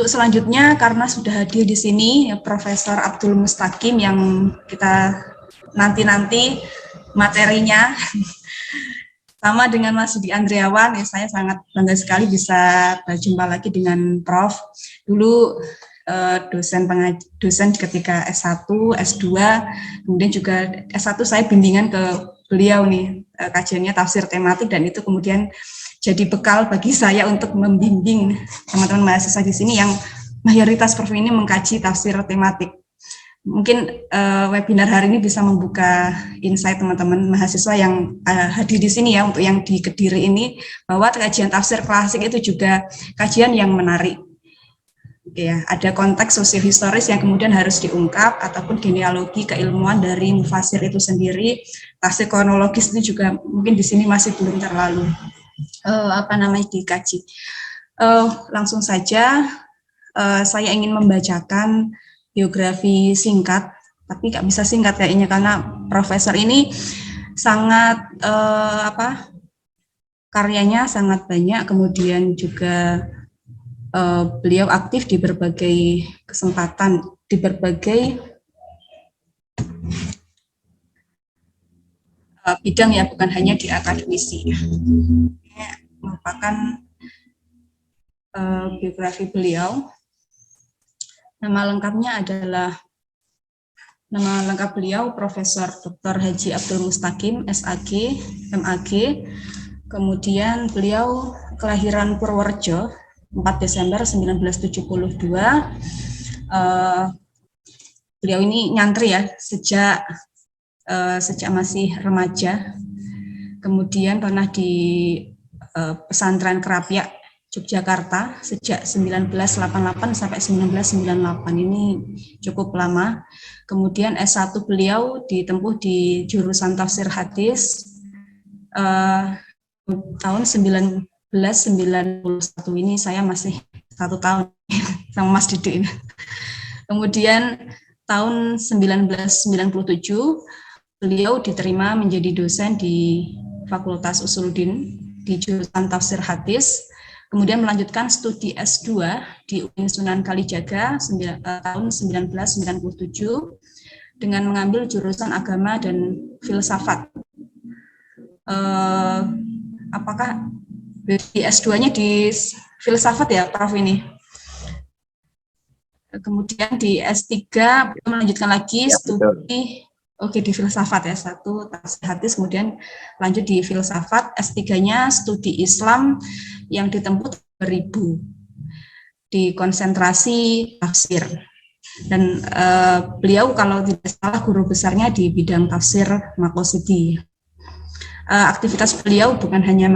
Untuk selanjutnya, karena sudah hadir di sini ya, Profesor Abdul Mustaqim yang kita nanti materinya sama dengan Mas Yudi Andriawan, ya saya sangat bangga sekali bisa berjumpa lagi dengan Prof. Dulu dosen ketika S1, S2, kemudian juga S1 saya bimbingan ke beliau nih, kajiannya tafsir tematik, dan itu kemudian jadi bekal bagi saya untuk membimbing teman-teman mahasiswa di sini yang mayoritas Prof ini mengkaji tafsir tematik. Mungkin webinar hari ini bisa membuka insight teman-teman mahasiswa yang hadir di sini ya, untuk yang di Kediri ini, bahwa kajian tafsir klasik itu juga kajian yang menarik. Ya, ada konteks sosiohistoris yang kemudian harus diungkap, ataupun genealogi keilmuan dari mufasir itu sendiri. Tafsir kronologis itu juga mungkin di sini masih belum terlalu dikaji. Langsung saja saya ingin membacakan biografi singkat, tapi nggak bisa singkat kayaknya karena profesor ini sangat karyanya sangat banyak, kemudian juga beliau aktif di berbagai kesempatan, di berbagai bidang ya, bukan hanya di akademisi. Ini merupakan biografi beliau. Nama lengkap beliau Profesor Dr. Haji Abdul Mustaqim, SAG, MAG. Kemudian beliau kelahiran Purworejo, 4 Desember 1972. Beliau ini nyantri ya sejak masih remaja. Kemudian pernah di pesantren Kerapia Yogyakarta sejak 1988 sampai 1998, ini cukup lama. Kemudian S1 beliau ditempuh di jurusan tafsir hadis tahun 1991, ini saya masih 1 tahun sama Mas Didi ini. Kemudian tahun 1997 beliau diterima menjadi dosen di Fakultas Usuluddin di jurusan tafsir hadis, kemudian melanjutkan studi S2 di UIN Sunan Kalijaga tahun 1997 dengan mengambil jurusan agama dan filsafat. Apakah di S2-nya di filsafat ya, Prof ini? Kemudian di S3 melanjutkan lagi studi di filsafat ya, 1 tafsir hadis, kemudian lanjut di filsafat. S3-nya studi Islam yang ditempuh 2000 di konsentrasi tafsir. Dan beliau kalau tidak salah guru besarnya di bidang tafsir Maqasidhi. Aktivitas beliau bukan hanya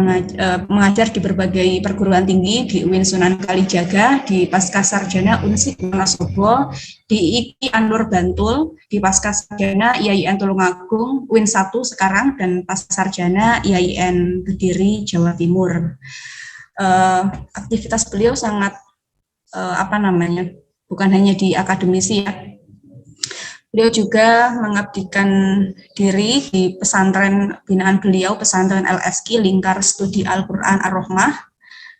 mengajar di berbagai perguruan tinggi, di UIN Sunan Kalijaga, di Pascasarjana Unsik Wonosobo, di IKI Anur Bantul, di Pascasarjana IAIN Tulungagung, UIN 1 sekarang, dan Pascasarjana IAIN Kediri, Jawa Timur. Aktivitas beliau sangat bukan hanya di akademisi ya. Beliau juga mengabdikan diri di pesantren binaan beliau, pesantren LSQ Lingkar Studi Al-Quran Ar-Rahmah.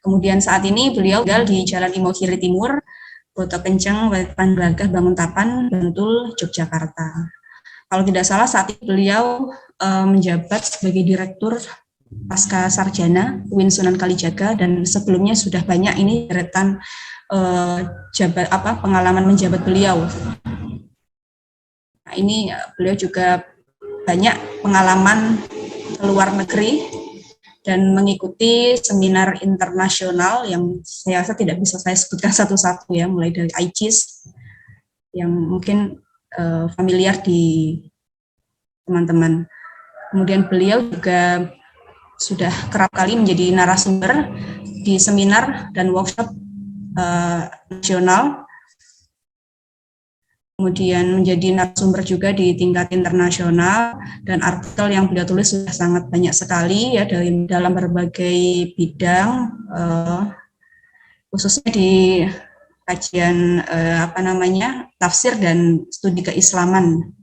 Kemudian saat ini beliau tinggal di Jalan Imogiri Timur, Boto Kenceng, Wetan Glagah, Banguntapan, Bantul, Yogyakarta. Kalau tidak salah saat ini beliau menjabat sebagai Direktur Pasca Sarjana UIN Sunan Kalijaga, dan sebelumnya sudah banyak ini deretan pengalaman menjabat beliau. Nah, ini beliau juga banyak pengalaman ke luar negeri dan mengikuti seminar internasional yang saya rasa tidak bisa saya sebutkan satu-satu ya, mulai dari IGIS yang mungkin familiar di teman-teman. Kemudian beliau juga sudah kerap kali menjadi narasumber di seminar dan workshop nasional. Kemudian menjadi narasumber juga di tingkat internasional, dan artikel yang beliau tulis sudah sangat banyak sekali ya dalam berbagai bidang, khususnya di kajian tafsir dan studi keislaman.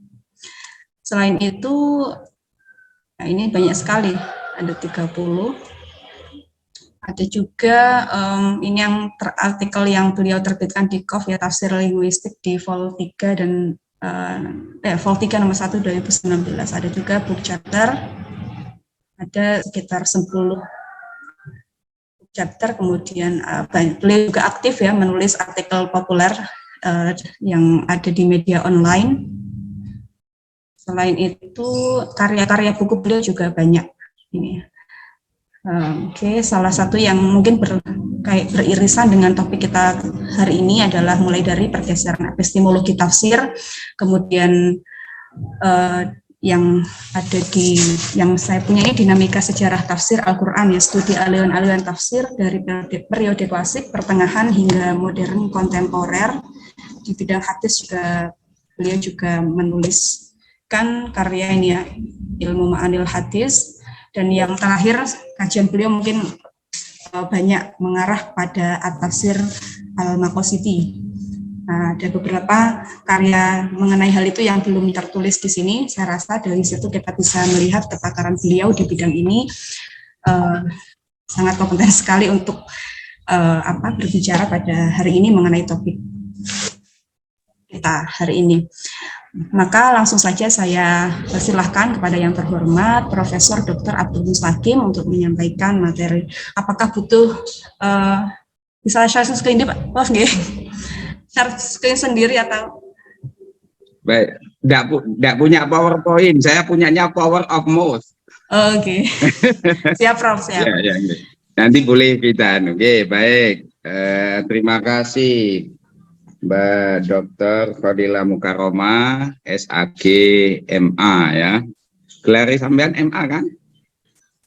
Selain itu, nah ini banyak sekali, ada 30 Ada juga ini yang artikel yang beliau terbitkan di KOF ya, tafsir linguistik di Vol 3 dan Vol 3 nomor 1 2019. Ada juga book chapter, ada sekitar 10 chapter. Kemudian beliau juga aktif ya menulis artikel populer yang ada di media online. Selain itu karya-karya buku beliau juga banyak ini ya. Oke, salah satu yang mungkin beririsan dengan topik kita hari ini adalah mulai dari pergeseran epistemologi tafsir, kemudian yang ada yang saya punya ini dinamika sejarah tafsir Al-Quran ya, studi aliran-aliran tafsir dari periode klasik, pertengahan hingga modern kontemporer. Di bidang hadis juga beliau juga menuliskan karya ini ya, ilmu ma'anil hadis. Dan yang terakhir, kajian beliau mungkin banyak mengarah pada at-tafsir al-Maqasidi. Nah, ada beberapa karya mengenai hal itu yang belum tertulis di sini. Saya rasa dari situ kita bisa melihat kepakaran beliau di bidang ini sangat kompeten sekali untuk berbicara pada hari ini mengenai topik kita hari ini. Maka langsung saja saya persilahkan kepada yang terhormat Profesor Dr. Abdul Mustaqim untuk menyampaikan materi. Apakah butuh bisa share screen Pak? Maaf nggih. Share screen sendiri atau? Baik, enggak punya PowerPoint, saya punyanya Power of Mouse. Oke. Siap Prof, siap. Ya. Nanti boleh kita. Oke, baik. Terima kasih Mbak Dr. Fadila Mukaroma, SAG MA ya. Gelar sampean MA kan?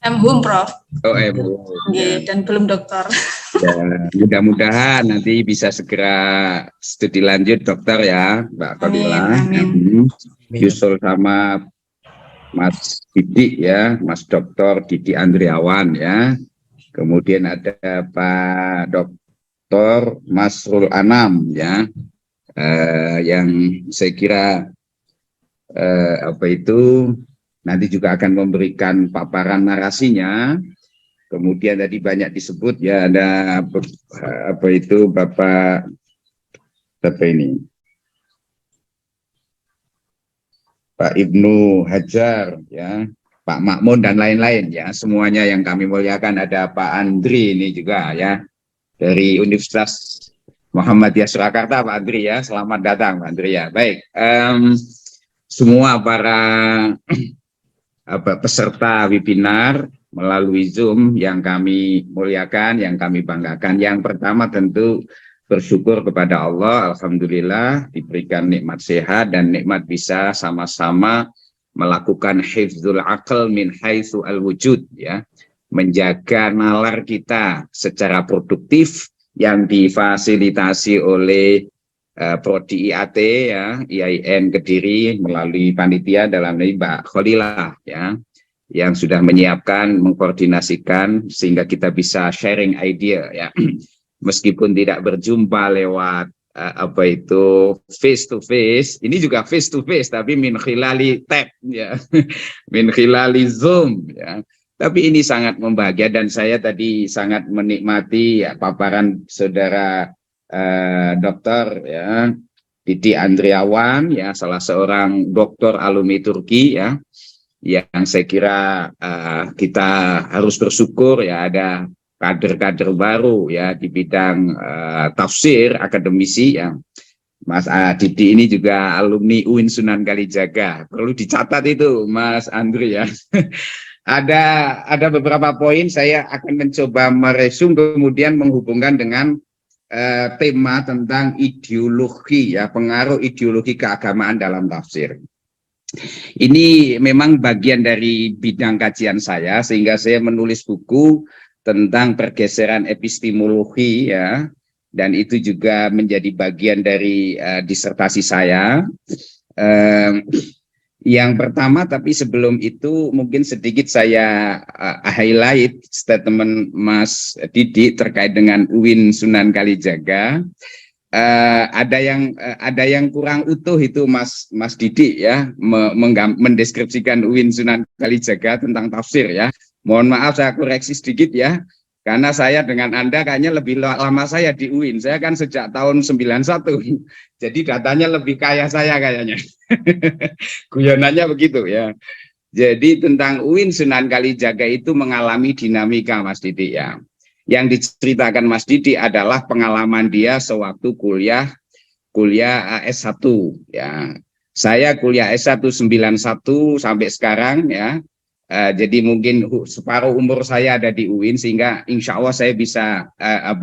MHum Prof. Oh, MHum. Ya. Dan belum dokter. Ya, mudah-mudahan nanti bisa segera studi lanjut dokter ya, Mbak Fadila. Amin. Yusul sama Mas Didi ya, Mas Dr. Didi Andriawan ya. Kemudian ada Pak Dr. Masrul Anam ya, yang saya kira nanti juga akan memberikan paparan narasinya. Kemudian tadi banyak disebut ya, ada Bapak ini Pak Ibnu Hajar ya, Pak Makmun dan lain-lain ya, semuanya yang kami muliakan. Ada Pak Andri ini juga ya, dari Universitas Muhammadiyah Surakarta, Pak Andri ya, selamat datang Pak Andri ya. Baik, semua para peserta webinar melalui Zoom yang kami muliakan, yang kami banggakan. Yang pertama tentu bersyukur kepada Allah, alhamdulillah diberikan nikmat sehat dan nikmat bisa sama-sama melakukan hifdzul aql min haitsu al-wujud ya, menjaga nalar kita secara produktif yang difasilitasi oleh Prodi IAT ya, IAIN Kediri melalui panitia dalam ini Mbak Kholilah ya, yang sudah menyiapkan, mengkoordinasikan sehingga kita bisa sharing idea ya, meskipun tidak berjumpa lewat face to face, ini juga face to face tapi min khilali tab ya, min khilali Zoom ya. Tapi ini sangat membahagiakan dan saya tadi sangat menikmati ya, paparan saudara dokter ya Didi Andriawan ya, salah seorang dokter alumni Turki ya, yang saya kira kita harus bersyukur ya, ada kader-kader baru ya di bidang tafsir akademisi ya. Mas Didi ini juga alumni UIN Sunan Kalijaga, perlu dicatat itu Mas Andri ya. Ada beberapa poin saya akan mencoba meresum kemudian menghubungkan dengan tema tentang ideologi ya, pengaruh ideologi keagamaan dalam tafsir. Ini memang bagian dari bidang kajian saya, sehingga saya menulis buku tentang pergeseran epistemologi ya, dan itu juga menjadi bagian dari disertasi saya. Yang pertama, tapi sebelum itu mungkin sedikit saya highlight statement Mas Didi terkait dengan UIN Sunan Kalijaga. Ada yang kurang utuh itu Mas Didi ya, mendeskripsikan UIN Sunan Kalijaga tentang tafsir ya. Mohon maaf saya koreksi sedikit ya, Karena saya dengan Anda kayaknya lebih lama saya di UIN. Saya kan sejak tahun 91. Jadi datanya lebih kaya saya kayaknya. Guyonannya begitu ya. Jadi tentang UIN Sunan Kalijaga itu mengalami dinamika, Mas Didi ya. Yang diceritakan Mas Didi adalah pengalaman dia sewaktu kuliah S1 ya. Saya kuliah S1 91 sampai sekarang ya. Jadi mungkin separuh umur saya ada di UIN, sehingga insya Allah saya bisa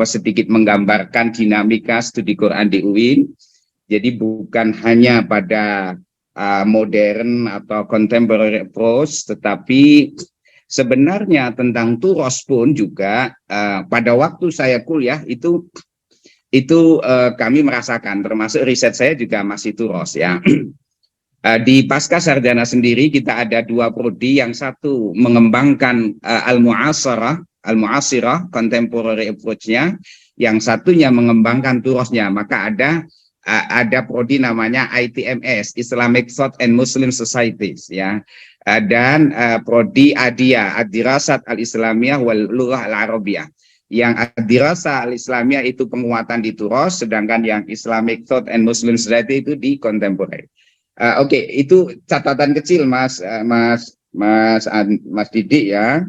sedikit menggambarkan dinamika studi Quran di UIN. Jadi bukan hanya pada modern atau contemporary approach, tetapi sebenarnya tentang turos pun juga pada waktu saya kuliah itu kami merasakan, termasuk riset saya juga masih turos ya. Di pasca sarjana sendiri kita ada dua prodi, yang satu mengembangkan al-mu'asirah, contemporary approach-nya, yang satunya mengembangkan turosnya. Maka ada prodi namanya ITMS, Islamic Thought and Muslim Societies ya. Dan prodi ADIA, Ad-Dirasat Al-Islamiyah wal Lughah Al-Arabiyah. Yang Ad-Dirasat Al-Islamiyah itu penguatan di turos, sedangkan yang Islamic Thought and Muslim Society itu di contemporary. Oke, itu catatan kecil Mas Didi ya.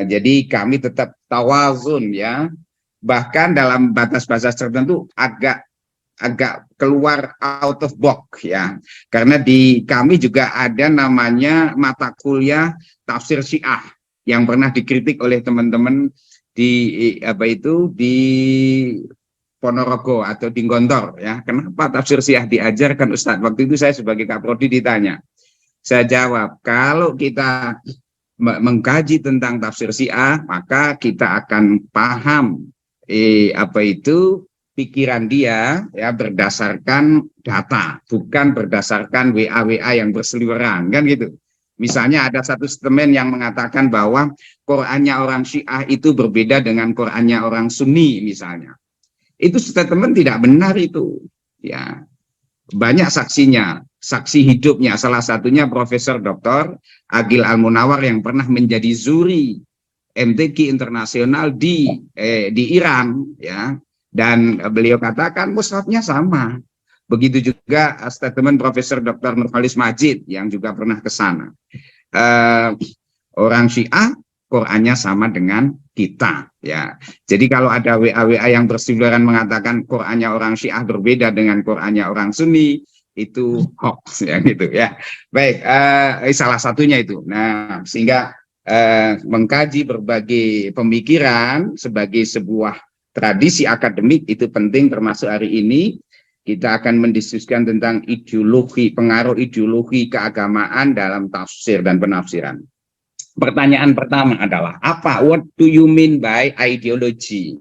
Jadi kami tetap tawazun ya. Bahkan dalam batas-batas tertentu agak keluar out of box ya. Karena di kami juga ada namanya mata kuliah tafsir Syiah yang pernah dikritik oleh teman-teman di Ponorogo atau di Gontor ya. Kenapa tafsir Syiah diajarkan Ustadz? Waktu itu saya sebagai Kaprodi ditanya. Saya jawab, kalau kita mengkaji tentang tafsir Syiah, maka kita akan paham pikiran dia ya berdasarkan data, bukan berdasarkan WA yang berseliweran kan gitu. Misalnya ada satu statement yang mengatakan bahwa Qurannya orang Syiah itu berbeda dengan Qurannya orang Sunni misalnya. Itu statement tidak benar itu ya. Banyak saksinya, saksi hidupnya, salah satunya Profesor Dr. Agil Al-Munawar yang pernah menjadi juri MTQ internasional di Iran ya, dan beliau katakan mushafnya sama. Begitu juga statement Profesor Dr. Nurholis Majid yang juga pernah ke sana. Orang Syiah Qurannya sama dengan kita ya. Jadi kalau ada WA yang berseliweran mengatakan Qurannya orang Syiah berbeda dengan Qurannya orang Sunni, itu hoax ya gitu ya. Baik, salah satunya itu. Nah, sehingga mengkaji berbagai pemikiran sebagai sebuah tradisi akademik itu penting, termasuk hari ini kita akan mendiskusikan tentang ideologi, pengaruh ideologi keagamaan dalam tafsir dan penafsiran. Pertanyaan pertama adalah what do you mean by ideology?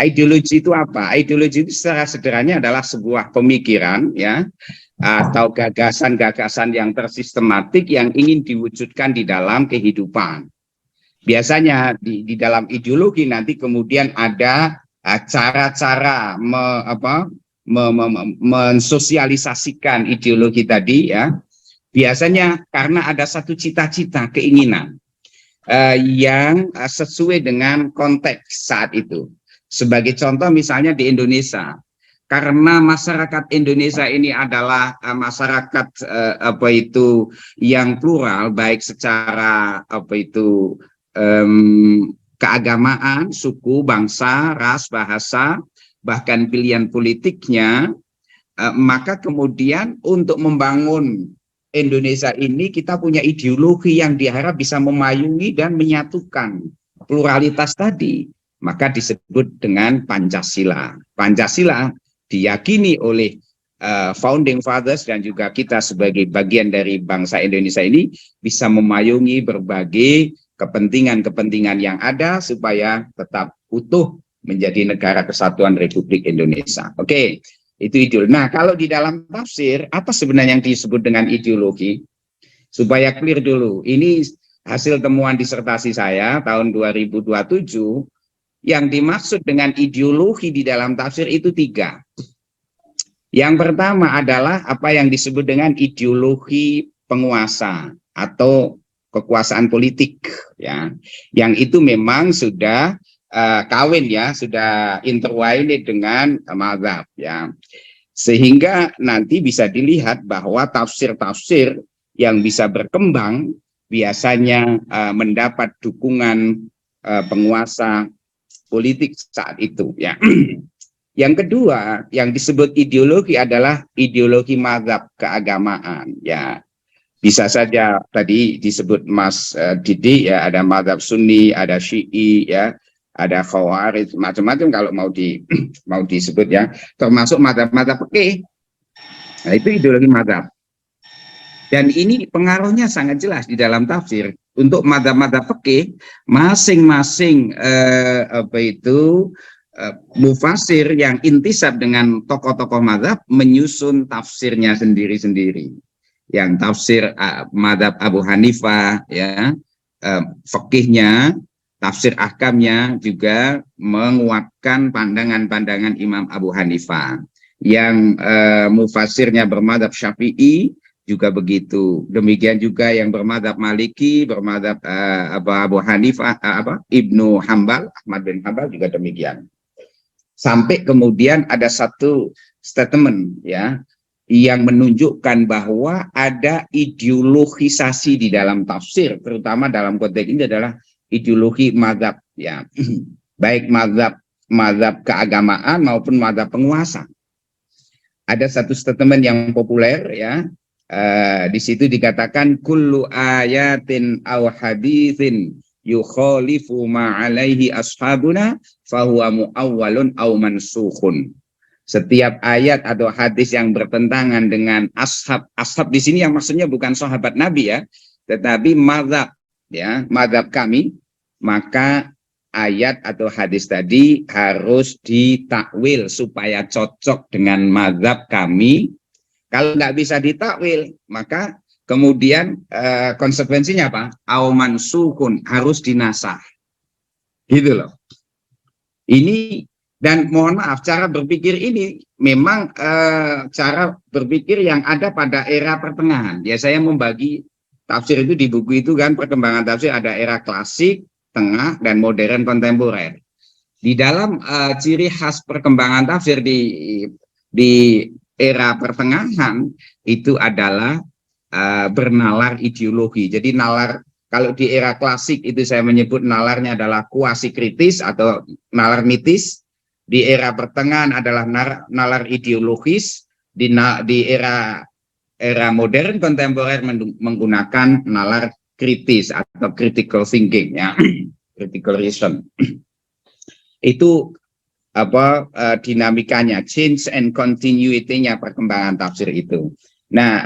Ideologi itu apa? Ideologi itu secara sederhana adalah sebuah pemikiran ya, atau gagasan-gagasan yang tersistematik yang ingin diwujudkan di dalam kehidupan. Biasanya di dalam ideologi nanti kemudian ada cara-cara mensosialisasikan ideologi tadi ya. Biasanya karena ada satu cita-cita, keinginan yang sesuai dengan konteks saat itu. Sebagai contoh misalnya di Indonesia, karena masyarakat Indonesia ini adalah masyarakat yang plural, baik secara keagamaan, suku, bangsa, ras, bahasa, bahkan pilihan politiknya, maka kemudian untuk membangun Indonesia ini kita punya ideologi yang diharap bisa memayungi dan menyatukan pluralitas tadi, maka disebut dengan Pancasila. Pancasila diyakini oleh founding fathers dan juga kita sebagai bagian dari bangsa Indonesia ini bisa memayungi berbagai kepentingan-kepentingan yang ada supaya tetap utuh menjadi negara kesatuan Republik Indonesia. Oke. Itu ideologi. Nah, kalau di dalam tafsir, apa sebenarnya yang disebut dengan ideologi? Supaya clear dulu, ini hasil temuan disertasi saya tahun 2027, yang dimaksud dengan ideologi di dalam tafsir itu 3. Yang pertama adalah apa yang disebut dengan ideologi penguasa atau kekuasaan politik, ya, yang itu memang sudah kawin, ya, sudah intertwined dengan mazhab, ya, sehingga nanti bisa dilihat bahwa tafsir-tafsir yang bisa berkembang biasanya mendapat dukungan penguasa politik saat itu, ya. Yang kedua yang disebut ideologi adalah ideologi mazhab keagamaan, ya. Bisa saja tadi disebut Mas Didi, ya, ada mazhab Sunni, ada Syi'i, ya, ada Khawarij, macam-macam kalau mau disebut, ya, termasuk mazhab-mazhab fikih. Nah, itu ideologi mazhab. Dan ini pengaruhnya sangat jelas di dalam tafsir. Untuk mazhab-mazhab fikih, masing-masing mufasir yang intisab dengan tokoh-tokoh mazhab menyusun tafsirnya sendiri-sendiri. Yang tafsir mazhab Abu Hanifah, ya, fikihnya, tafsir ahkamnya juga menguatkan pandangan-pandangan Imam Abu Hanifah. Yang mufasirnya bermadzhab Syafi'i juga begitu. Demikian juga yang bermadzhab Maliki, bermadzhab Abu Hanifah, Ibnu Hambal, Ahmad bin Hambal juga demikian. Sampai kemudian ada satu statement, ya, yang menunjukkan bahwa ada ideologisasi di dalam tafsir, terutama dalam konteks ini adalah ideologi mazhab, ya, baik mazhab keagamaan maupun mazhab penguasa. Ada satu statement yang populer, ya, di situ dikatakan kullu ayatin aw haditsin yukhalifu ma alaihi ashabuna fahuwa muawwalun aw mansukhun. Setiap ayat atau hadis yang bertentangan dengan ashab di sini yang maksudnya bukan sahabat Nabi, ya, tetapi mazhab, ya, mazhab kami, maka ayat atau hadis tadi harus ditakwil supaya cocok dengan mazhab kami. Kalau nggak bisa ditakwil, maka kemudian konsekuensinya apa? Au mansukun, harus dinasah. Gitu loh. Ini, dan mohon maaf, cara berpikir ini memang cara berpikir yang ada pada era pertengahan. Ya, saya membagi tafsir itu di buku itu kan, perkembangan tafsir ada era klasik, tengah, dan modern kontemporer. Di dalam ciri khas perkembangan tafsir di era pertengahan itu adalah bernalar ideologi. Jadi nalar, kalau di era klasik itu saya menyebut nalarnya adalah kuasi kritis atau nalar mitis. Di era pertengahan adalah nalar ideologis. Di era modern kontemporer menggunakan nalar kritis atau critical thinking, ya, critical reason. Itu dinamikanya, change and continuity-nya perkembangan tafsir itu. Nah,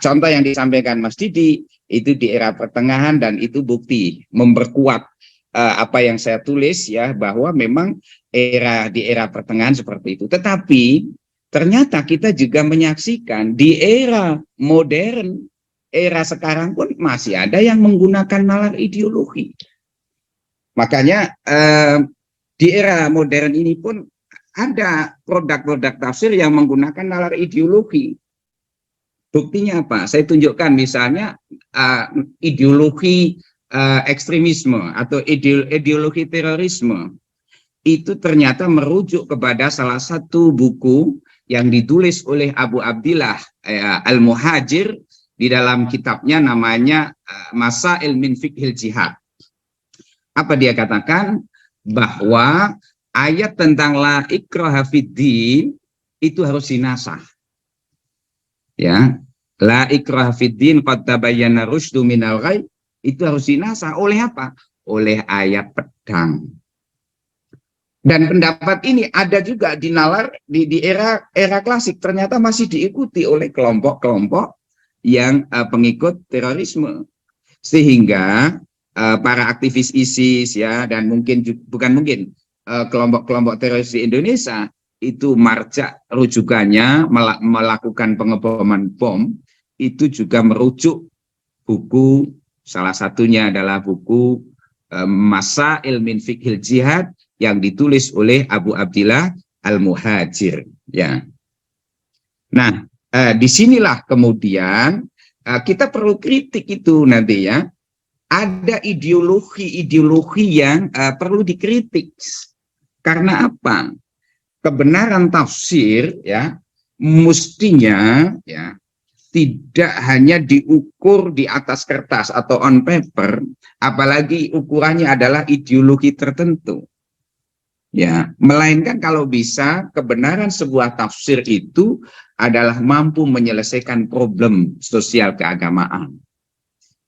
contoh yang disampaikan Mas Didi itu di era pertengahan, dan itu bukti memperkuat apa yang saya tulis, ya, bahwa memang di era pertengahan seperti itu. Tetapi ternyata kita juga menyaksikan di era modern, era sekarang pun masih ada yang menggunakan nalar ideologi. Makanya di era modern ini pun ada produk-produk tafsir yang menggunakan nalar ideologi. Buktinya apa? Saya tunjukkan misalnya ideologi ekstremisme atau ideologi terorisme. Itu ternyata merujuk kepada salah satu buku yang ditulis oleh Abu Abdillah Al-Muhajir di dalam kitabnya namanya Masail min Fiqhil Jihad. Apa dia katakan? Bahwa ayat tentang la ikraha fiddin itu harus dinasah. Ya, la ikraha fiddin qad tabayyana rusydu minal ghayy, itu harus dinasah oleh apa? Oleh ayat pedang. Dan pendapat ini ada juga di nalar di era klasik, ternyata masih diikuti oleh kelompok-kelompok yang pengikut terorisme, sehingga para aktivis ISIS, ya, dan kelompok-kelompok teroris di Indonesia itu marja rujukannya melakukan pengeboman bom itu juga merujuk buku, salah satunya adalah buku Masail min Fiqhil Jihad yang ditulis oleh Abu Abdillah Al-Muhajir, ya. Nah, disinilah kemudian kita perlu kritik itu nanti, ya. ada ideologi-ideologi yang perlu dikritik. Karena apa? Kebenaran tafsir ya mestinya ya tidak hanya diukur di atas kertas atau on paper, apalagi ukurannya adalah ideologi tertentu. Ya, melainkan kalau bisa kebenaran sebuah tafsir itu adalah mampu menyelesaikan problem sosial keagamaan.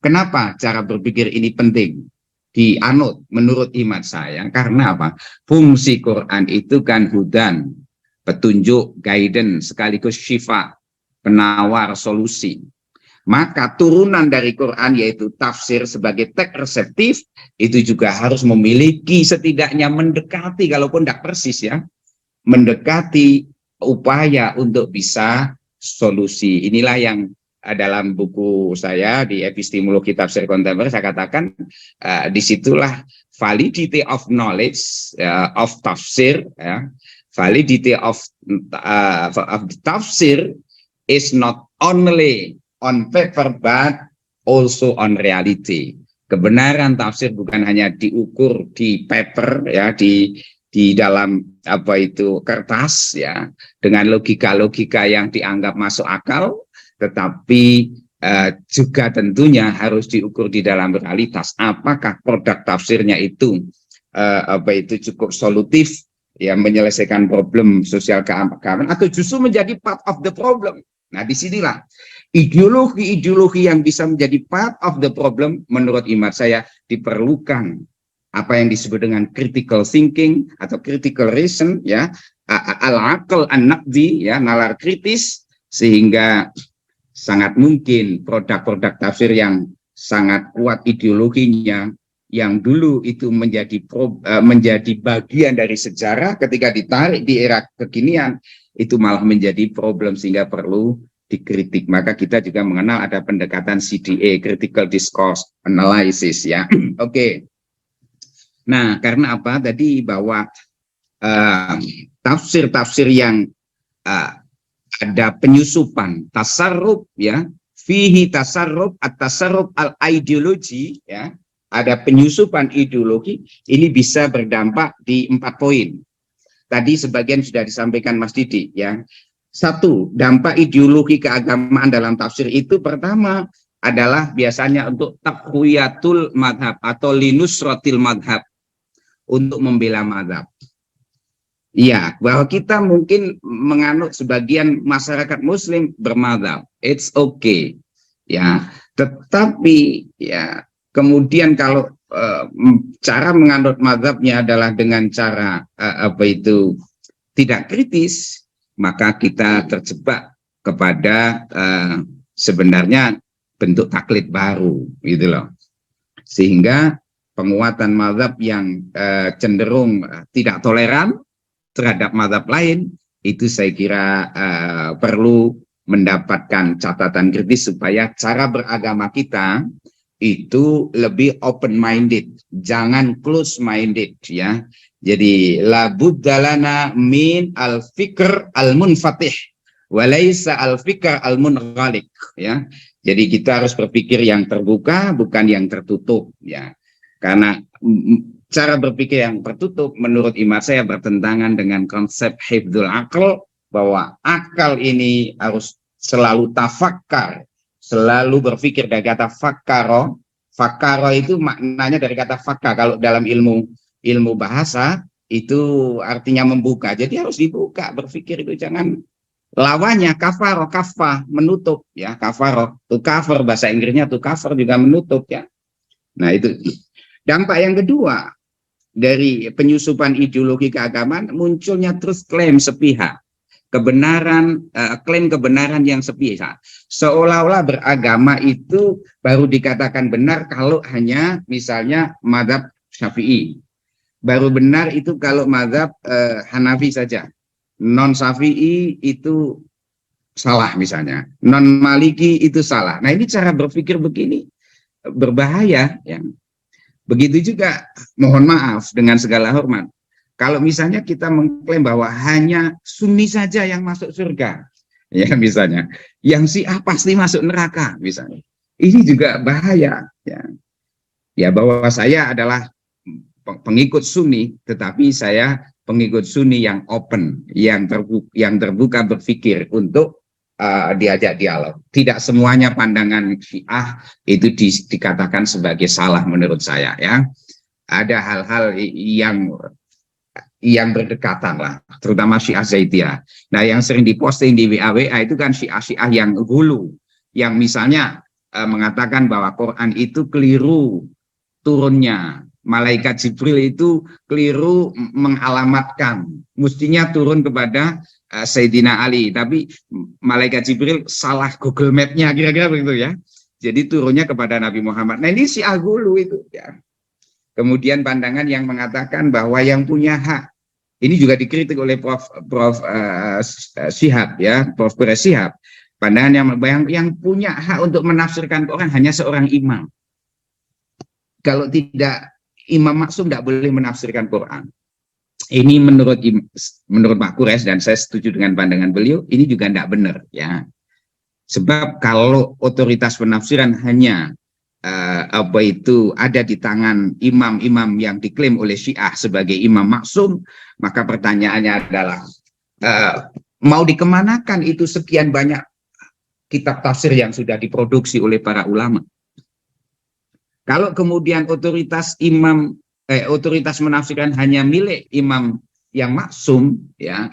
Kenapa cara berpikir ini penting? Dianut menurut iman saya, karena apa? Fungsi Quran itu kan hudan, petunjuk, guidance, sekaligus syifa, penawar solusi. Maka turunan dari Quran yaitu tafsir sebagai teks reseptif itu juga harus memiliki setidaknya mendekati, kalaupun tidak persis ya, mendekati upaya untuk bisa solusi. Inilah yang dalam buku saya di epistemologi tafsir kontemporer saya katakan disitulah validity of knowledge of tafsir, validity of tafsir is not only on paper but also on reality. Kebenaran tafsir bukan hanya diukur di paper ya, di dalam apa itu kertas ya, dengan logika-logika yang dianggap masuk akal, tetapi juga tentunya harus diukur di dalam realitas. Apakah produk tafsirnya itu cukup solutif ya, menyelesaikan problem sosial keagamaan, atau justru menjadi part of the problem. Nah, disinilah ideologi-ideologi yang bisa menjadi part of the problem menurut imat saya diperlukan apa yang disebut dengan critical thinking atau critical reason ya, al-aql an-naqdi ya, nalar kritis, sehingga sangat mungkin produk-produk tafsir yang sangat kuat ideologinya yang dulu itu menjadi bagian dari sejarah, ketika ditarik di era kekinian itu malah menjadi problem sehingga perlu dikritik. Maka kita juga mengenal ada pendekatan CDA, critical discourse analysis ya. Oke. Nah, karena apa tadi bahwa tafsir-tafsir yang ada penyusupan tasarruf ya, fihi tasarruf at-tasarruf al-ideologi ya, ada penyusupan ideologi, ini bisa berdampak di 4 poin. Tadi sebagian sudah disampaikan Mas Didi ya. 1, dampak ideologi keagamaan dalam tafsir itu pertama adalah biasanya untuk taqwiyatul madhab atau linusratil madhab, untuk membela madhab. Iya, bahwa kita mungkin menganut sebagian masyarakat Muslim bermadhab, it's okay, ya. Tetapi ya kemudian kalau cara menganut madhabnya adalah dengan cara tidak kritis, maka kita terjebak kepada sebenarnya bentuk taklid baru, gitu loh. Sehingga penguatan madhab yang cenderung tidak toleran terhadap madhab lain, itu saya kira perlu mendapatkan catatan kritis supaya cara beragama kita itu lebih open minded, jangan close minded ya. Jadi la buddalana min al fikr al munfatih walaysa al fikr al munghaliq ya. Jadi kita harus berpikir yang terbuka, bukan yang tertutup ya. Karena cara berpikir yang tertutup menurut imat saya bertentangan dengan konsep hifdzul aql, bahwa akal ini harus selalu tafakkar, selalu berpikir dari kata fakkaro. Fakkaro itu maknanya dari kata fakka, kalau dalam ilmu bahasa itu artinya membuka. Jadi harus dibuka berpikir itu, jangan lawannya kafaro, kafah, menutup ya, kafaro, to cover, bahasa Inggrisnya to cover juga menutup ya. Nah, itu dampak yang kedua dari penyusupan ideologi keagamaan, munculnya terus klaim sepihak, klaim kebenaran yang sepihak, seolah-olah beragama itu baru dikatakan benar kalau hanya misalnya mazhab Syafi'i, baru benar itu kalau mazhab Hanafi saja, non Syafi'i itu salah misalnya, non Maliki itu salah. Nah, ini cara berpikir begini berbahaya ya. Begitu juga, mohon maaf dengan segala hormat, kalau misalnya kita mengklaim bahwa hanya Sunni saja yang masuk surga, ya misalnya, yang Syiah pasti masuk neraka, misalnya, ini juga bahaya. Ya. ya bahwa saya adalah pengikut Sunni, tetapi saya pengikut Sunni yang open, yang terbuka berpikir untuk diajak dialog. Tidak semuanya pandangan Syiah itu dikatakan sebagai salah menurut saya, ya. Ada hal-hal yang berdekatan lah, terutama Syiah Zaidiyah. Nah, yang sering diposting di WA itu kan Syiah yang hulu, yang misalnya mengatakan bahwa Quran itu keliru turunnya, malaikat Jibril itu keliru mengalamatkan, mestinya turun kepada Sayyidina Ali, tapi malaikat Jibril salah Google Map-nya, kira-kira begitu ya. Jadi turunnya kepada Nabi Muhammad. Nah, ini Syiah hulu itu ya. Kemudian pandangan yang mengatakan bahwa yang punya hak, ini juga dikritik oleh Prof. Shihab ya, Prof. Quraish Shihab. Pandangan yang punya hak untuk menafsirkan Quran hanya seorang imam. Kalau tidak imam maksum tidak boleh menafsirkan Quran. Ini menurut Pak Quraish, dan saya setuju dengan pandangan beliau, ini juga tidak benar ya. Sebab kalau otoritas penafsiran hanya ada di tangan imam-imam yang diklaim oleh Syiah sebagai imam maksum, maka pertanyaannya adalah mau dikemanakan itu sekian banyak kitab tafsir yang sudah diproduksi oleh para ulama? Kalau kemudian otoritas menafsirkan hanya milik imam yang maksum, ya,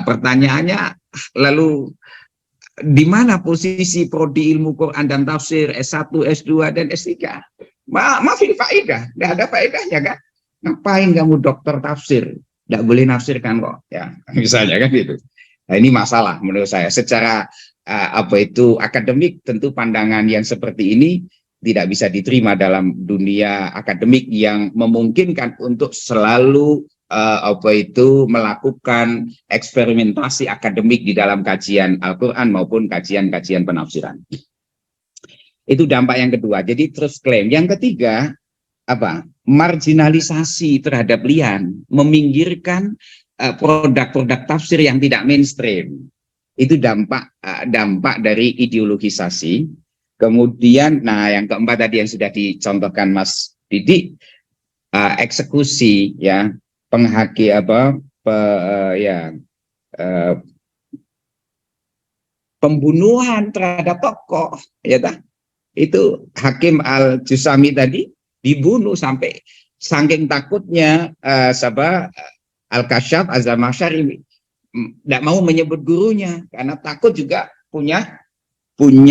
pertanyaannya lalu di mana posisi prodi ilmu Quran dan tafsir S1, S2 dan S3? Maafin faedah, tidak ada faedahnya kan? Ngapain kamu dokter tafsir? Tidak boleh nafsirkan kok, ya, misalnya kan gitu. Nah, ini masalah menurut saya. Secara akademik, tentu pandangan yang seperti ini tidak bisa diterima dalam dunia akademik yang memungkinkan untuk selalu melakukan eksperimentasi akademik di dalam kajian Al-Quran maupun kajian-kajian penafsiran. Itu dampak yang kedua. Jadi terus klaim. Yang ketiga, marginalisasi terhadap lian, meminggirkan produk-produk tafsir yang tidak mainstream. Itu dampak dari ideologisasi. Kemudian, nah yang keempat tadi yang sudah dicontohkan Mas Didi, eksekusi, ya, pembunuhan terhadap tokoh, ya tak? Itu Hakim Al-Jusami tadi dibunuh sampai saking takutnya Al-Kasyaf Az-Zamakhsyari tidak mau menyebut gurunya karena takut juga punya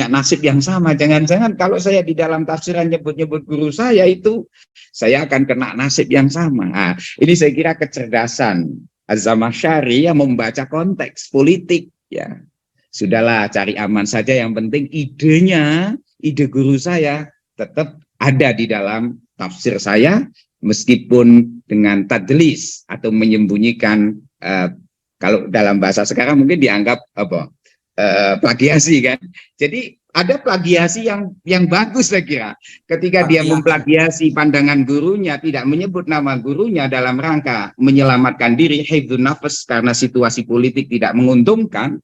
nasib yang sama. Jangan-jangan kalau saya di dalam tafsiran nyebut-nyebut guru saya itu, saya akan kena nasib yang sama. Nah, ini saya kira kecerdasan Az-Zamakhsyari yang membaca konteks politik. Ya, sudahlah, cari aman saja. Yang penting ide guru saya tetap ada di dalam tafsir saya, meskipun dengan tadlis atau menyembunyikan. Kalau dalam bahasa sekarang mungkin dianggap plagiasi kan. Jadi ada plagiasi yang bagus saya kira. Ketika dia memplagiasi pandangan gurunya, tidak menyebut nama gurunya dalam rangka menyelamatkan diri, hifdzun nafas, karena situasi politik tidak menguntungkan,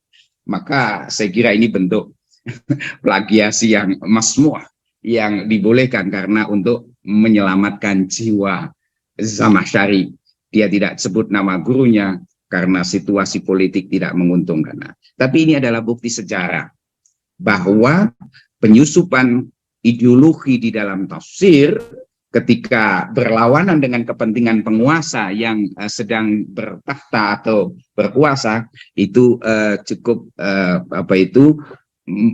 maka saya kira ini bentuk plagiasi yang masmuh, yang dibolehkan karena untuk menyelamatkan jiwa Zamakhsyari. Dia tidak sebut nama gurunya karena situasi politik tidak menguntungkan. Nah, tapi ini adalah bukti sejarah bahwa penyusupan ideologi di dalam tafsir ketika berlawanan dengan kepentingan penguasa yang sedang bertakhta atau berkuasa itu cukup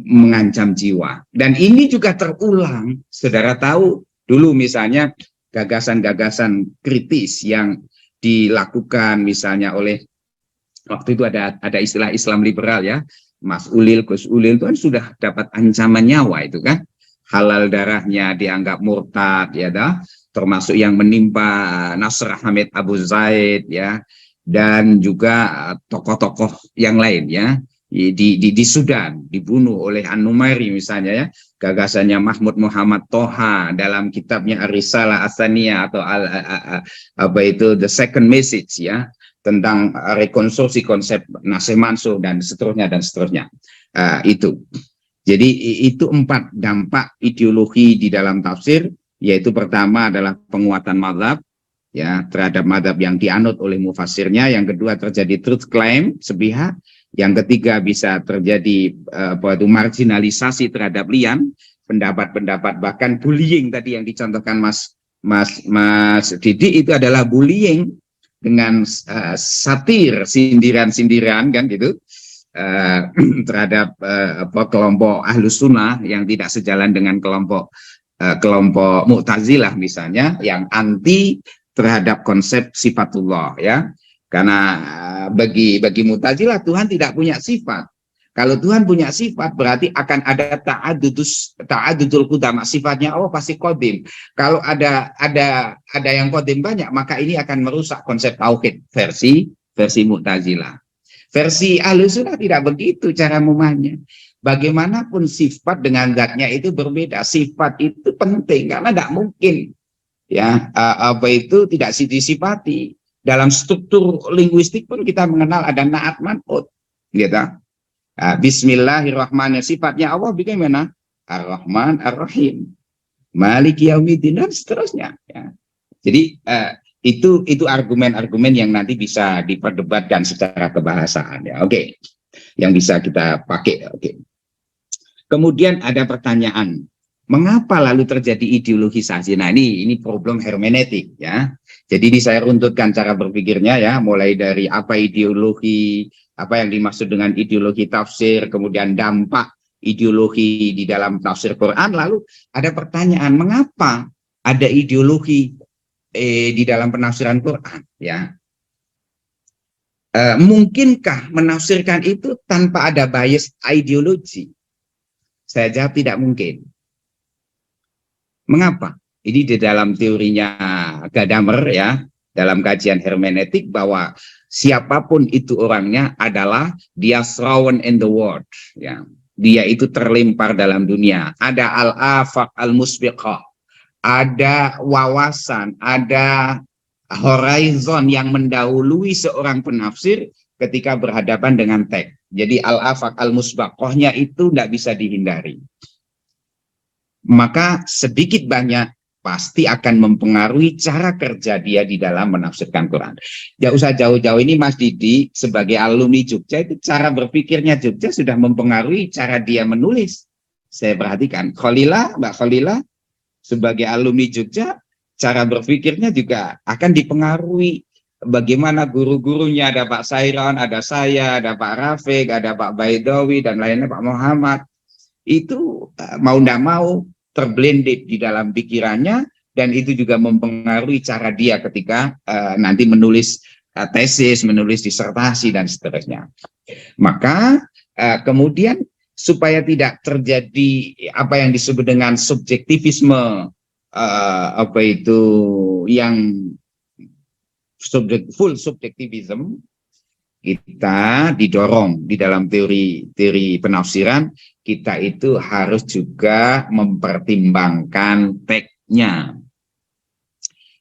mengancam jiwa. Dan ini juga terulang, saudara tahu dulu misalnya gagasan-gagasan kritis yang dilakukan misalnya oleh waktu itu ada istilah Islam liberal ya, Mas Ulil, Gus Ulil itu kan sudah dapat ancaman nyawa itu kan, halal darahnya dianggap murtad ya dah, termasuk yang menimpa Nasr Hamid Abu Zaid ya, dan juga tokoh-tokoh yang lain ya di Sudan dibunuh oleh An-Numairi misalnya ya, gagasannya Mahmud Muhammad Toha dalam kitabnya Ar-Risalah Ats-Tsaniyah atau The Second Message ya, tentang rekonstruksi konsep Nasih Mansur dan seterusnya. Itu. Jadi itu 4 dampak ideologi di dalam tafsir yaitu pertama adalah penguatan mazhab, ya, terhadap mazhab yang dianut oleh mufassirnya. Yang kedua terjadi truth claim sepihak. Yang ketiga bisa terjadi marginalisasi terhadap lian, pendapat-pendapat, bahkan bullying tadi yang dicontohkan Mas Didi itu adalah bullying dengan satir, sindiran-sindiran kan gitu terhadap kelompok Ahlus Sunnah yang tidak sejalan dengan kelompok Mu'tazilah misalnya, yang anti terhadap konsep sifatullah, ya. Karena bagi Mu'tazilah Tuhan tidak punya sifat. Kalau Tuhan punya sifat berarti akan ada ta'adudul qudama, sifatnya Allah pasti qadim. Kalau ada yang qadim banyak, maka ini akan merusak konsep tauhid versi Mu'tazilah. Versi Ahlus Sunnah tidak begitu cara memahaminya. Bagaimanapun sifat dengan zatnya itu berbeda. Sifat itu penting karena tidak mungkin, ya, itu tidak disifati. Dalam struktur linguistik pun kita mengenal ada na'at man'ut, gitu. Bismillahirrahmanirrahim, sifatnya Allah bagaimana? Ar-Rahman Ar-Rahim, Maliki Yaumiddin, dan seterusnya, ya. Jadi itu argumen-argumen yang nanti bisa diperdebatkan secara kebahasaan, ya. Oke. Yang bisa kita pakai. Oke. Kemudian ada pertanyaan, mengapa lalu terjadi ideologisasi? Nah, ini problem hermeneutik, ya. Jadi ini saya runtutkan cara berpikirnya, ya, mulai dari apa ideologi, apa yang dimaksud dengan ideologi tafsir, kemudian dampak ideologi di dalam tafsir Quran. Lalu ada pertanyaan, mengapa ada ideologi di dalam penafsiran Quran, ya? Mungkinkah menafsirkan itu tanpa ada bias ideologi? Saya jawab tidak mungkin. Mengapa? Ini di dalam teorinya Gadamer, ya, dalam kajian hermeneutik, bahwa siapapun itu orangnya adalah dia thrown in the world, ya. Dia itu terlempar dalam dunia. Ada al-afaq al-musbiqah, ada wawasan, ada horizon yang mendahului seorang penafsir ketika berhadapan dengan teks. Jadi al-afaq al-musbaqahnya itu tidak bisa dihindari. Maka sedikit banyak pasti akan mempengaruhi cara kerja dia di dalam menafsirkan Quran. Ya usah jauh-jauh, ini Mas Didi sebagai alumni Jogja, itu cara berpikirnya Jogja sudah mempengaruhi cara dia menulis. Saya perhatikan Mbak Khalilah sebagai alumni Jogja, cara berpikirnya juga akan dipengaruhi bagaimana guru-gurunya. Ada Pak Sairon, ada saya, ada Pak Rafiq, ada Pak Baidawi, dan lainnya, Pak Muhammad. Itu mau tidak mau terblended di dalam pikirannya, dan itu juga mempengaruhi cara dia ketika nanti menulis tesis, menulis disertasi, dan seterusnya. Maka kemudian supaya tidak terjadi apa yang disebut dengan subjektivisme, yang full subjektivisme, kita didorong di dalam teori penafsiran, kita itu harus juga mempertimbangkan teksnya.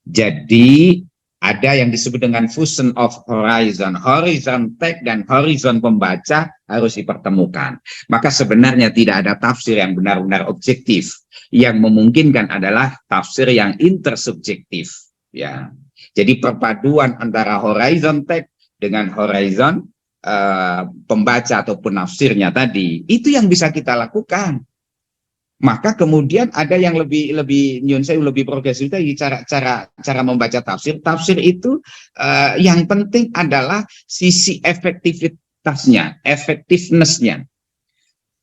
Jadi ada yang disebut dengan fusion of horizon teks dan horizon pembaca harus dipertemukan. Maka sebenarnya tidak ada tafsir yang benar-benar objektif. Yang memungkinkan adalah tafsir yang intersubjektif, ya. Jadi perpaduan antara horizon teks dengan horizon pembaca ataupun nafsirnya tadi, itu yang bisa kita lakukan. Maka kemudian ada yang lebih progresif tadi, cara membaca tafsir. Tafsir itu yang penting adalah sisi efektivitasnya, effectiveness-nya.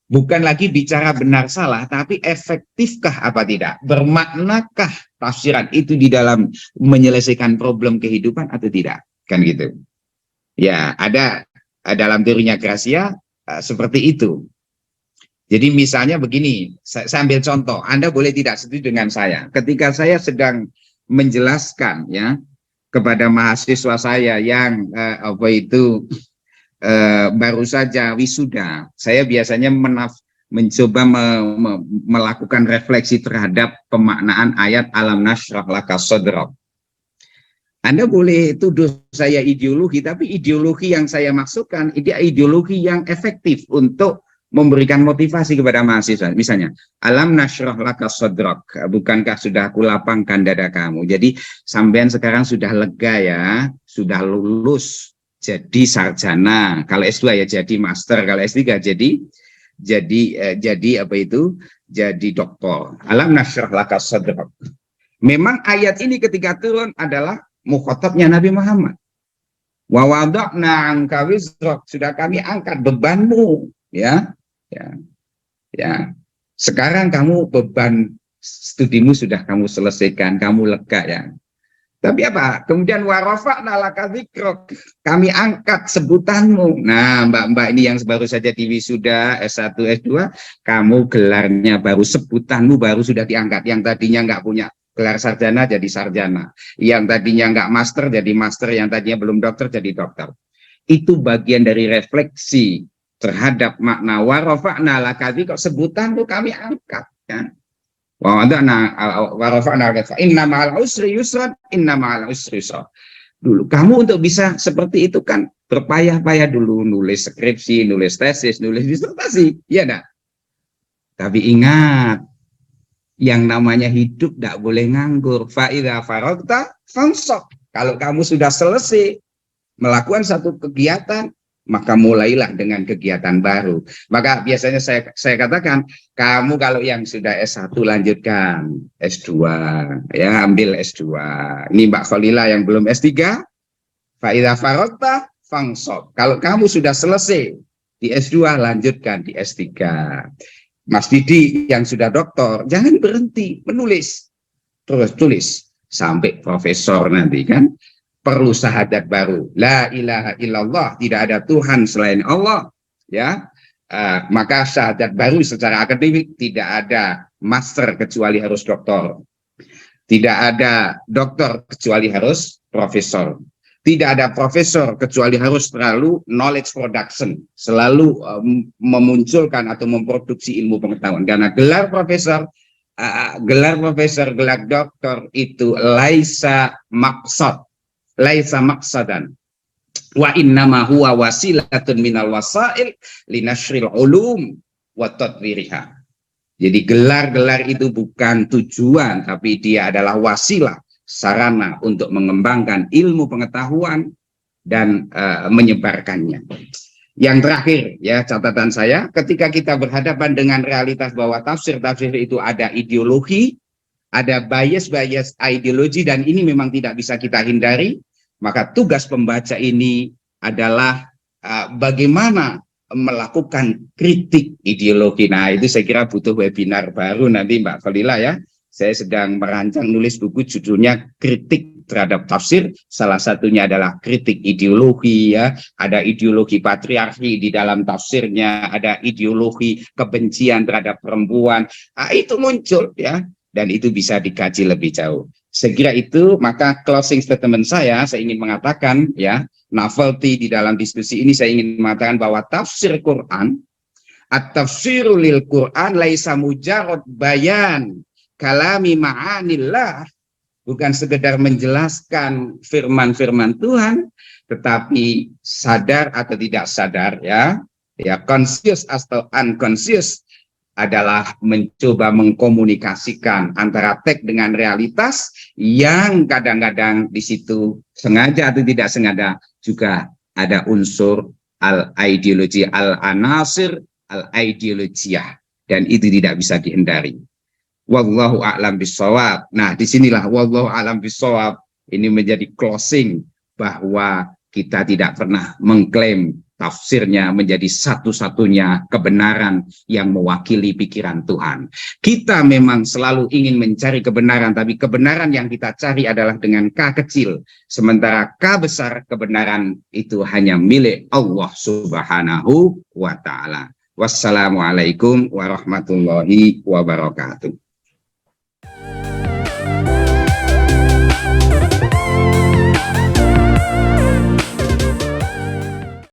Bukan lagi bicara benar salah, tapi efektifkah apa tidak? Bermaknakah tafsiran itu di dalam menyelesaikan problem kehidupan atau tidak? Kan gitu. Ya, ada dalam teorinya Gracia seperti itu. Jadi misalnya begini, saya ambil contoh, Anda boleh tidak setuju dengan saya. Ketika saya sedang menjelaskan, ya, kepada mahasiswa saya yang baru saja wisuda, saya biasanya mencoba melakukan refleksi terhadap pemaknaan ayat alam nashrah laka sadrak. Anda boleh tuduh saya ideologi, tapi ideologi yang saya maksudkan, ideologi yang efektif untuk memberikan motivasi kepada mahasiswa. Misalnya, alam nashrah laka sadrak, bukankah sudah aku lapangkan dada kamu. Jadi sampean sekarang sudah lega ya, sudah lulus jadi sarjana. Kalau S2 ya jadi master, kalau S3 jadi apa itu? Jadi doktor. Alam nashrah laka sadrak. Memang ayat ini ketika turun adalah mukhatabnya Nabi Muhammad. Wa wada'na anka wizrak, sudah kami angkat bebanmu, ya. Sekarang kamu beban studimu sudah kamu selesaikan, kamu lega ya. Tapi apa? Kemudian wa rafa'na laka dzikrak, kami angkat sebutanmu. Nah, mbak-mbak ini yang baru saja wisuda S1, S2, kamu gelarnya baru, sebutanmu baru sudah diangkat. Yang tadinya nggak punya gelar sarjana jadi sarjana, yang tadinya nggak master jadi master, yang tadinya belum dokter jadi dokter. Itu bagian dari refleksi terhadap makna warafa'na laka dzikrak, sebutan itu kami angkat kan. Wa warafa'na laka, inna ma'al usri yusran, inna ma'al usri yusra. Dulu kamu untuk bisa seperti itu kan berpayah-payah dulu, nulis skripsi, nulis tesis, nulis disertasi, ya enggak? Tapi ingat, yang namanya hidup tidak boleh nganggur. Fa idza faragta fansab. Kalau kamu sudah selesai melakukan satu kegiatan, maka mulailah dengan kegiatan baru. Maka biasanya saya katakan, kamu kalau yang sudah S1 lanjutkan S2, ya ambil S2. Ini Mbak Khalila yang belum S3, fa idza faragta fansab. Kalau kamu sudah selesai di S2, lanjutkan di S3. Mas Didi yang sudah doktor, jangan berhenti menulis, terus tulis sampai profesor nanti kan. Perlu syahadat baru, la ilaha illallah, tidak ada Tuhan selain Allah, ya. Maka syahadat baru secara akademik, tidak ada master kecuali harus doktor, tidak ada doktor kecuali harus profesor, tidak ada profesor kecuali harus selalu knowledge production, selalu memunculkan atau memproduksi ilmu pengetahuan. Karena gelar profesor, gelar doktor itu laisa maksad, laisa maksadan, wa innama huwa wasilatun minal wasail linashril ulum wa tadwiriha. Jadi gelar-gelar itu bukan tujuan, tapi dia adalah wasilah, sarana untuk mengembangkan ilmu pengetahuan dan menyebarkannya. Yang terakhir ya, catatan saya, ketika kita berhadapan dengan realitas bahwa tafsir-tafsir itu ada ideologi, ada bias-bias ideologi, dan ini memang tidak bisa kita hindari, maka tugas pembaca ini adalah bagaimana melakukan kritik ideologi. Nah, itu saya kira butuh webinar baru nanti Mbak Khalila ya. Saya sedang merancang nulis buku judulnya Kritik Terhadap Tafsir. Salah satunya adalah kritik ideologi ya. Ada ideologi patriarki di dalam tafsirnya, ada ideologi kebencian terhadap perempuan. Nah, itu muncul ya, dan itu bisa dikaji lebih jauh. Sekira itu, maka closing statement saya ingin mengatakan ya, novelty di dalam diskusi ini saya ingin mengatakan bahwa tafsir Quran, at-tafsiru lil Quran laisa mujarrad bayan kalami ma'anillah, bukan sekedar menjelaskan firman-firman Tuhan, tetapi sadar atau tidak sadar ya, conscious atau unconscious, adalah mencoba mengkomunikasikan antara teks dengan realitas yang kadang-kadang di situ sengaja atau tidak sengaja juga ada unsur al-ideologi, al-anasir, al-ideologiyah, dan itu tidak bisa dihindari. Wallahu a'lam bishawab. Nah, disinilah wallahu a'lam bishawab ini menjadi closing bahwa kita tidak pernah mengklaim tafsirnya menjadi satu-satunya kebenaran yang mewakili pikiran Tuhan. Kita memang selalu ingin mencari kebenaran, tapi kebenaran yang kita cari adalah dengan K kecil. Sementara K besar, kebenaran itu hanya milik Allah Subhanahu wa Ta'ala. Wassalamualaikum warahmatullahi wabarakatuh.